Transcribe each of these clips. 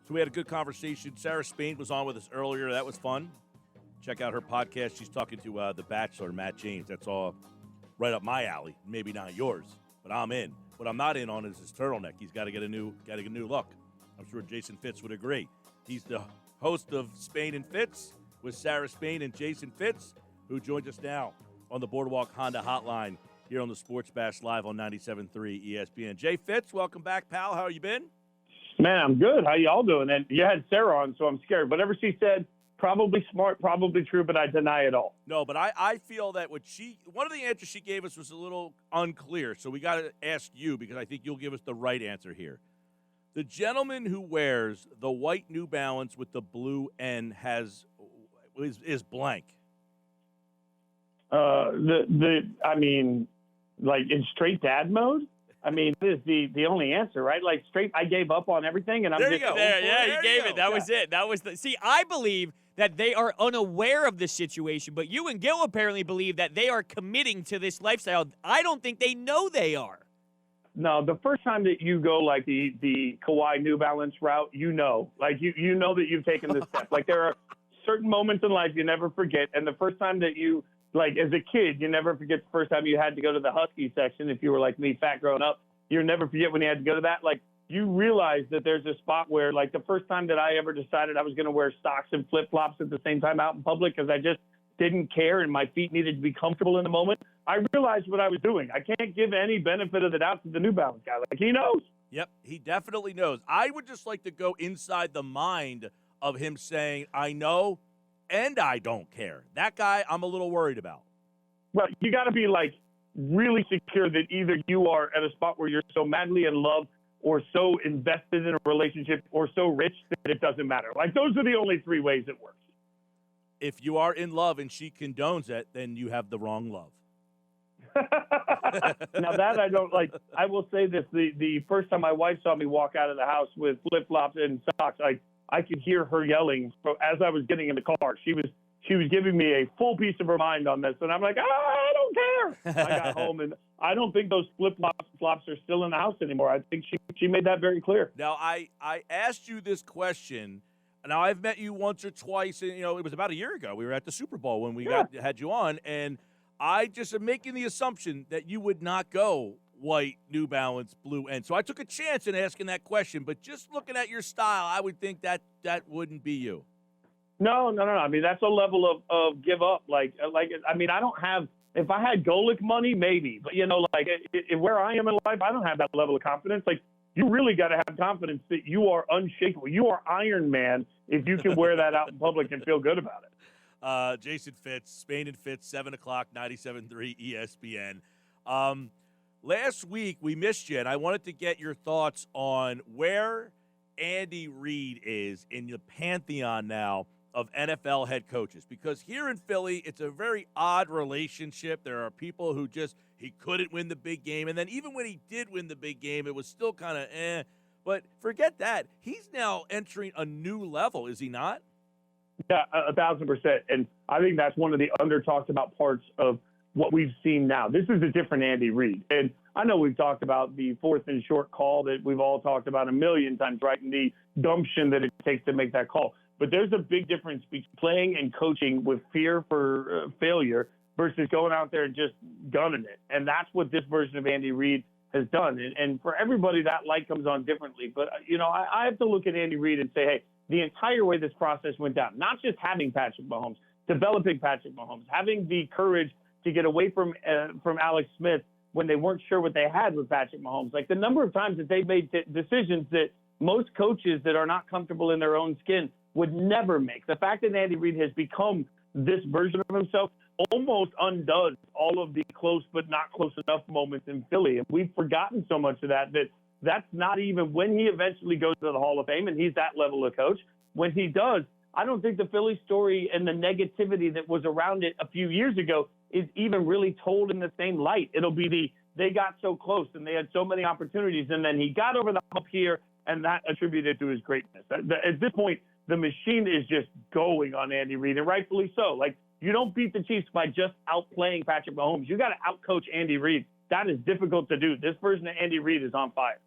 So we had a good conversation. Sarah Spain was on with us earlier. That was fun. Check out her podcast. She's talking to The Bachelor, Matt James. That's all right up my alley. Maybe not yours, but I'm in. What I'm not in on is his turtleneck. He's got to get a new look. I'm sure Jason Fitz would agree. He's the host of Spain and Fitz with Sarah Spain and Jason Fitz, who joins us now on the Boardwalk Honda Hotline here on the Sports Bash Live on 97.3 ESPN. Jay Fitz, welcome back, pal. How you been? Man, I'm good. How y'all doing? And you had Sarah on, so I'm scared. Whatever she said, probably smart, probably true, but I deny it all. No, but I feel that one of the answers she gave us was a little unclear, so we got to ask you because I think you'll give us the right answer here. The gentleman who wears the white New Balance with the blue N is blank. I mean, like in straight dad mode? I mean, this is the only answer, right? Like straight, I gave up on everything, and I'm there just you go. You gave it. That was it. That was the. See, I believe that they are unaware of the situation, but you and Gil apparently believe that they are committing to this lifestyle. I don't think they know they are. No, the first time that you go like the Kawhi New Balance route, you know that you've taken this step. Like there are certain moments in life you never forget, and the first time that you, like as a kid, you never forget the first time you had to go to the Husky section. If you were like me, fat growing up, you'll never forget when you had to go to that. Like you realize that there's a spot where, like the first time that I ever decided I was going to wear stocks and flip flops at the same time out in public because I just didn't care and my feet needed to be comfortable in the moment, I realized what I was doing. I can't give any benefit of the doubt to the New Balance guy. Like he knows. Yep, he definitely knows. I would just like to go inside the mind of him saying, I know and I don't care. That guy I'm a little worried about. Well, you got to be like really secure that either you are at a spot where you're so madly in love or so invested in a relationship or so rich that it doesn't matter. Like those are the only three ways it works. If you are in love and she condones it, then you have the wrong love. Now that I don't like. I will say this: the first time my wife saw me walk out of the house with flip flops and socks, I could hear her yelling as I was getting in the car. She was giving me a full piece of her mind on this, and I'm like, I don't care. I got home, and I don't think those flip flops are still in the house anymore. I think she made that very clear. Now I asked you this question. Now I've met you once or twice, and it was about a year ago. We were at the Super Bowl when we had you on, and I just am making the assumption that you would not go white, New Balance, blue N. So I took a chance in asking that question, but just looking at your style, I would think that wouldn't be you. No. I mean, that's a level of give up. Like, I mean, I don't have, if I had Golic money, maybe, but where I am in life, I don't have that level of confidence. Like, you really got to have confidence that you are unshakable. You are Iron Man if you can wear that out in public and feel good about it. Jason Fitz, Spain and Fitz, 7 o'clock, 97.3 ESPN. Last week, we missed you, and I wanted to get your thoughts on where Andy Reid is in the pantheon now of NFL head coaches. Because here in Philly, it's a very odd relationship. There are people who he couldn't win the big game. And then even when he did win the big game, it was still kind of eh. But forget that. He's now entering a new level, is he not? Yeah, 1,000%. And I think that's one of the under-talked about parts of what we've seen now. This is a different Andy Reid. And I know we've talked about the fourth and short call that we've all talked about a million times, right? And the gumption that it takes to make that call. But there's a big difference between playing and coaching with fear for failure versus going out there and just gunning it. And that's what this version of Andy Reid has done. And for everybody, that light comes on differently. But, I have to look at Andy Reid and say, hey, the entire way this process went down, not just having Patrick Mahomes, developing Patrick Mahomes, having the courage to get away from Alex Smith when they weren't sure what they had with Patrick Mahomes. Like the number of times that they've made decisions that most coaches that are not comfortable in their own skin would never make. The fact that Andy Reid has become this version of himself almost undoes all of the close but not close enough moments in Philly. And we've forgotten so much of that's not even when he eventually goes to the Hall of Fame and he's that level of coach. When he does, I don't think the Philly story and the negativity that was around it a few years ago is even really told in the same light. It'll be they got so close and they had so many opportunities and then he got over the hump here and that attributed to his greatness. At this point, the machine is just going on Andy Reid, and rightfully so. Like, you don't beat the Chiefs by just outplaying Patrick Mahomes. You got to outcoach Andy Reid. That is difficult to do. This version of Andy Reid is on fire.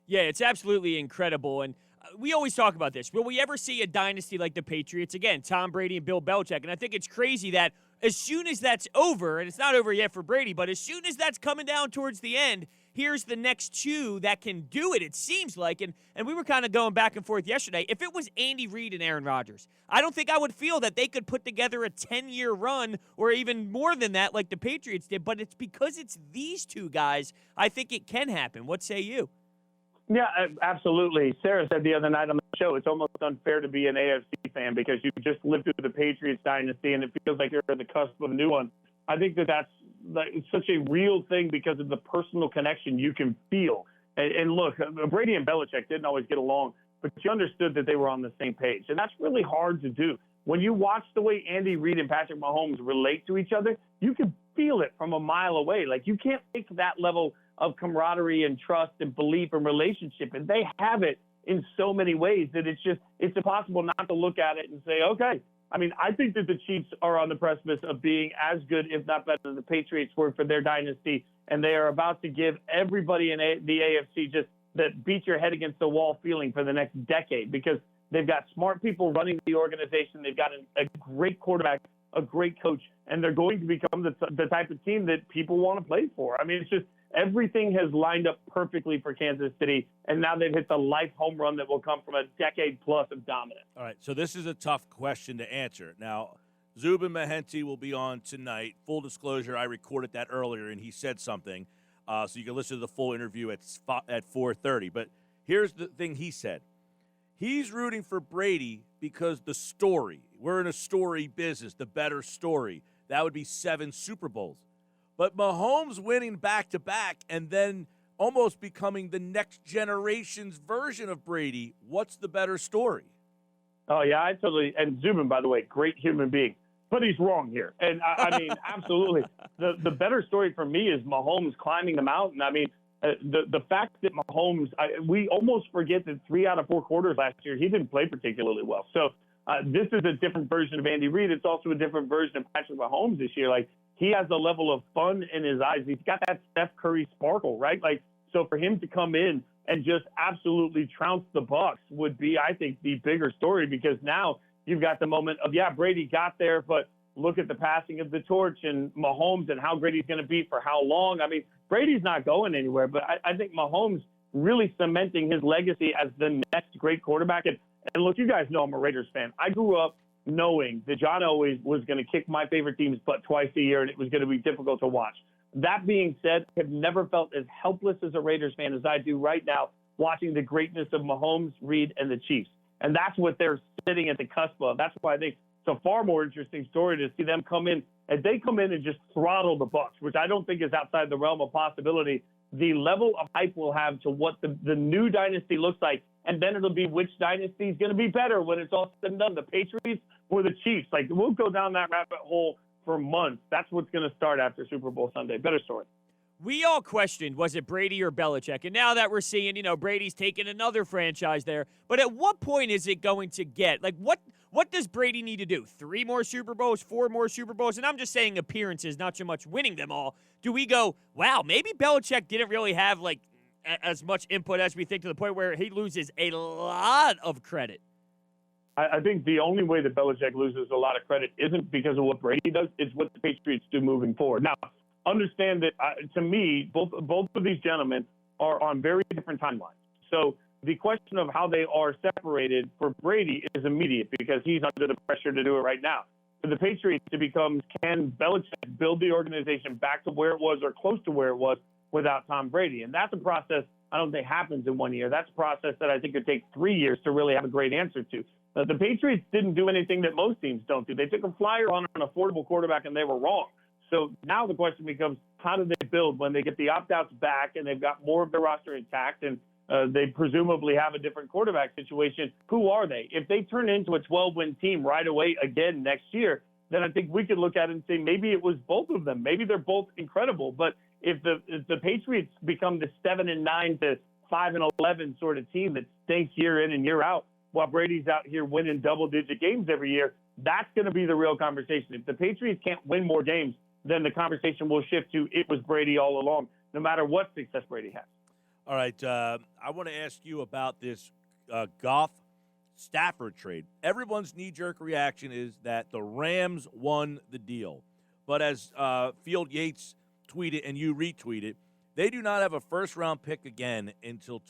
Yeah, it's absolutely incredible. And we always talk about this. Will we ever see a dynasty like the Patriots? Again, Tom Brady and Bill Belichick. And I think it's crazy that as soon as that's over, and it's not over yet for Brady, but as soon as that's coming down towards the end, here's the next two that can do it seems like. And we were kind of going back and forth yesterday. If it was Andy Reid and Aaron Rodgers, I don't think I would feel that they could put together a 10-year run or even more than that like the Patriots did. But it's because it's these two guys, I think it can happen. What say you? Yeah, absolutely. Sarah said the other night on the show, it's almost unfair to be an AFC fan because you just lived through the Patriots dynasty and it feels like you're at the cusp of a new one. I think that's such a real thing because of the personal connection you can feel. And look, Brady and Belichick didn't always get along, but you understood that they were on the same page. And that's really hard to do. When you watch the way Andy Reid and Patrick Mahomes relate to each other, you can feel it from a mile away. Like, you can't fake that level of camaraderie and trust and belief and relationship. And they have it in so many ways that it's impossible not to look at it and say, okay. I mean, I think that the Chiefs are on the precipice of being as good, if not better, than the Patriots were for their dynasty. And they are about to give everybody in the AFC just that beat your head against the wall feeling for the next decade because they've got smart people running the organization. They've got a great quarterback, a great coach, and they're going to become the type of team that people want to play for. I mean, it's just everything has lined up perfectly for Kansas City, and now they've hit the life home run that will come from a decade-plus of dominance. All right, so this is a tough question to answer. Now, Zubin Mehenti will be on tonight. Full disclosure, I recorded that earlier, and he said something, so you can listen to the full interview at 4:30. But here's the thing he said. He's rooting for Brady because the story. We're in a story business, the better story. That would be 7 Super Bowls. But Mahomes winning back-to-back and then almost becoming the next generation's version of Brady, what's the better story? Oh, yeah, I totally – and Zubin, by the way, great human being. But he's wrong here. And, I mean, absolutely. The better story for me is Mahomes climbing the mountain. I mean, the fact that Mahomes we almost forget that 3 out of 4 quarters last year, he didn't play particularly well. So this is a different version of Andy Reid. It's also a different version of Patrick Mahomes this year. Like, he has a level of fun in his eyes. He's got that Steph Curry sparkle, right? Like, so for him to come in and just absolutely trounce the Bucs would be, I think, the bigger story because now you've got the moment of, yeah, Brady got there, but look at the passing of the torch and Mahomes and how great he's going to be for how long. I mean, Brady's not going anywhere, but I think Mahomes really cementing his legacy as the next great quarterback. And look, you guys know I'm a Raiders fan. I grew up knowing that John always was going to kick my favorite team's butt twice a year, and it was going to be difficult to watch. That being said, I have never felt as helpless as a Raiders fan as I do right now watching the greatness of Mahomes, Reid, and the Chiefs. And that's what they're sitting at the cusp of. That's why I think it's a far more interesting story to see them come in. And they come in and just throttle the Bucs, which I don't think is outside the realm of possibility. The level of hype we'll have to what the new dynasty looks like, and then it'll be which dynasty is going to be better when it's all said and done, the Patriots or the Chiefs. Like, we'll go down that rabbit hole for months. That's what's going to start after Super Bowl Sunday. Better story. We all questioned, was it Brady or Belichick? And now that we're seeing, Brady's taking another franchise there. But at what point is it going to get? Like, what does Brady need to do? 3 more Super Bowls, 4 more Super Bowls? And I'm just saying appearances, not so much winning them all. Do we go, wow, maybe Belichick didn't really have, like, as much input as we think to the point where he loses a lot of credit? I think the only way that Belichick loses a lot of credit isn't because of what Brady does. It's what the Patriots do moving forward. Now, understand that, to me, both of these gentlemen are on very different timelines. So the question of how they are separated for Brady is immediate because he's under the pressure to do it right now. For the Patriots, it becomes, can Belichick build the organization back to where it was or close to where it was without Tom Brady? And that's a process I don't think happens in 1 year. That's a process that I think could take 3 years to really have a great answer to. The Patriots didn't do anything that most teams don't do. They took a flyer on an affordable quarterback, and they were wrong. So now the question becomes, how do they build when they get the opt-outs back and they've got more of their roster intact and they presumably have a different quarterback situation? Who are they? If they turn into a 12-win team right away again next year, then I think we could look at it and say maybe it was both of them. Maybe they're both incredible. But if the Patriots become the 7-9 to 5-11 sort of team that stinks year in and year out, while Brady's out here winning double-digit games every year, that's going to be the real conversation. If the Patriots can't win more games, then the conversation will shift to it was Brady all along, no matter what success Brady has. All right, I want to ask you about this Goff Stafford trade. Everyone's knee-jerk reaction is that the Rams won the deal. But as Field Yates tweeted and you retweeted, they do not have a first-round pick again until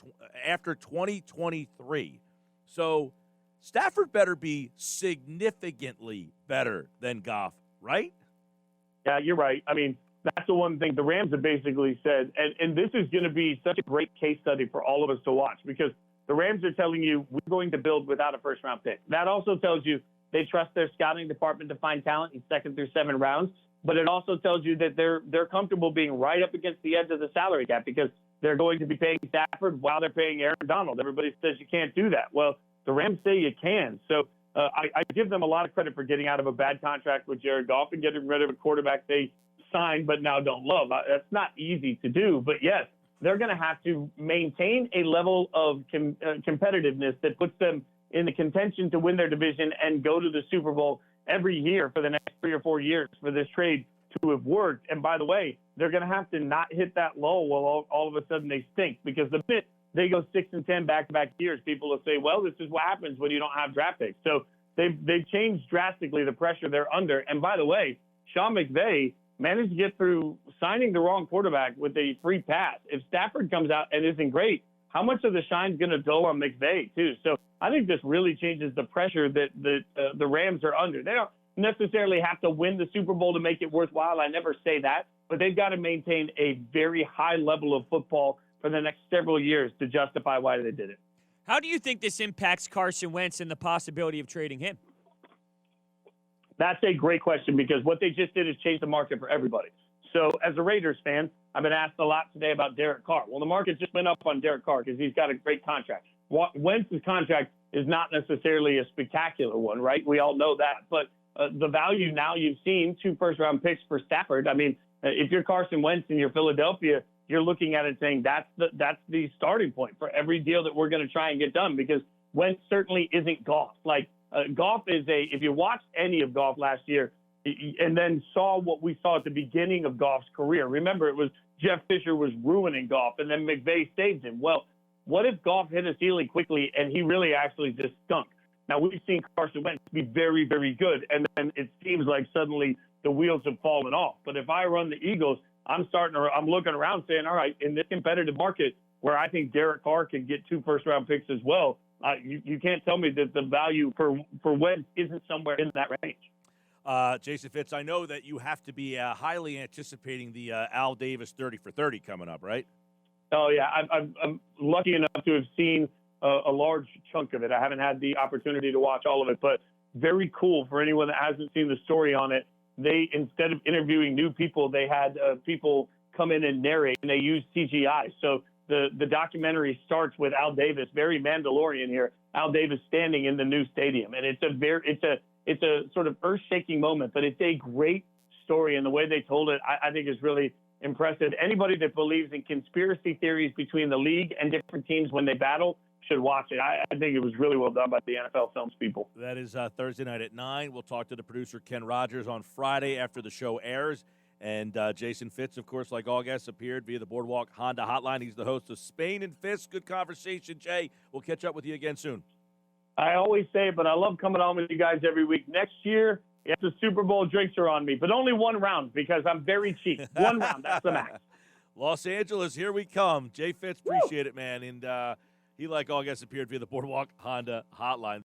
after 2023. So Stafford better be significantly better than Goff, right? Yeah, you're right. I mean, that's the one thing the Rams have basically said, and this is going to be such a great case study for all of us to watch, because the Rams are telling you we're going to build without a first-round pick. That also tells you they trust their scouting department to find talent in 2nd through 7th rounds, but it also tells you that they're comfortable being right up against the edge of the salary cap because they're going to be paying Stafford while they're paying Aaron Donald. Everybody says you can't do that. Well, the Rams say you can. So I give them a lot of credit for getting out of a bad contract with Jared Goff and getting rid of a quarterback they signed but now don't love. That's not easy to do. But, yes, they're going to have to maintain a level of competitiveness that puts them in the contention to win their division and go to the Super Bowl every year for the next 3 or 4 years for this trade to have worked. And, by the way, they're going to have to not hit that lull while all of a sudden they stink, because the minute they go 6-10 back-to-back years, people will say, well, this is what happens when you don't have draft picks. So they've changed drastically the pressure they're under. And, by the way, Sean McVay managed to get through signing the wrong quarterback with a free pass. If Stafford comes out and isn't great, how much of the shine's going to go on McVay, too? So I think this really changes the pressure that the Rams are under. They don't necessarily have to win the Super Bowl to make it worthwhile. I never say that. But they've got to maintain a very high level of football for the next several years to justify why they did it. How do you think this impacts Carson Wentz and the possibility of trading him? That's a great question, because what they just did is change the market for everybody. So as a Raiders fan, I've been asked a lot today about Derek Carr. Well, the market just went up on Derek Carr because he's got a great contract. Wentz's contract is not necessarily a spectacular one, right? We all know that. But the value now, you've seen 2 first-round picks for Stafford. I mean, if you're Carson Wentz and you're Philadelphia, you're looking at it saying that's the starting point for every deal that we're going to try and get done, because Wentz certainly isn't Goff. Like, Goff is if you watched any of Goff last year and then saw what we saw at the beginning of Goff's career, remember, it was Jeff Fisher was ruining Goff and then McVay saved him. Well, what if Goff hit a ceiling quickly and he really actually just stunk? Now, we've seen Carson Wentz be very, very good, and then it seems like suddenly the wheels have fallen off. But if I run the Eagles, I'm looking around saying, all right, in this competitive market where I think Derek Carr can get 2 first-round picks as well, you can't tell me that the value for Wentz isn't somewhere in that range. Jason Fitz, I know that you have to be highly anticipating the Al Davis 30 for 30 coming up, right? Oh, yeah. I'm lucky enough to have seen a large chunk of it. I haven't had the opportunity to watch all of it, but very cool for anyone that hasn't seen the story on it. They, instead of interviewing new people, they had people come in and narrate, and they used CGI. So the documentary starts with Al Davis, very Mandalorian here, Al Davis standing in the new stadium. And it's a sort of earth-shaking moment, but it's a great story, and the way they told it, I think is really impressive. Anybody that believes in conspiracy theories between the league and different teams when they battle should watch it. I think it was really well done by the NFL Films people. That is Thursday night at 9. We'll talk to the producer, Ken Rogers, on Friday after the show airs. And Jason Fitz, of course, like all guests, appeared via the Boardwalk Honda Hotline. He's the host of Spain and Fitz. Good conversation, Jay. We'll catch up with you again soon. I always say it, but I love coming on with you guys every week. Next year, if the Super Bowl drinks are on me, but only 1 round because I'm very cheap. 1 round, that's the max. Los Angeles, here we come. Jay Fitz, appreciate it, man. And he, like all guests, appeared via the Boardwalk Honda Hotline.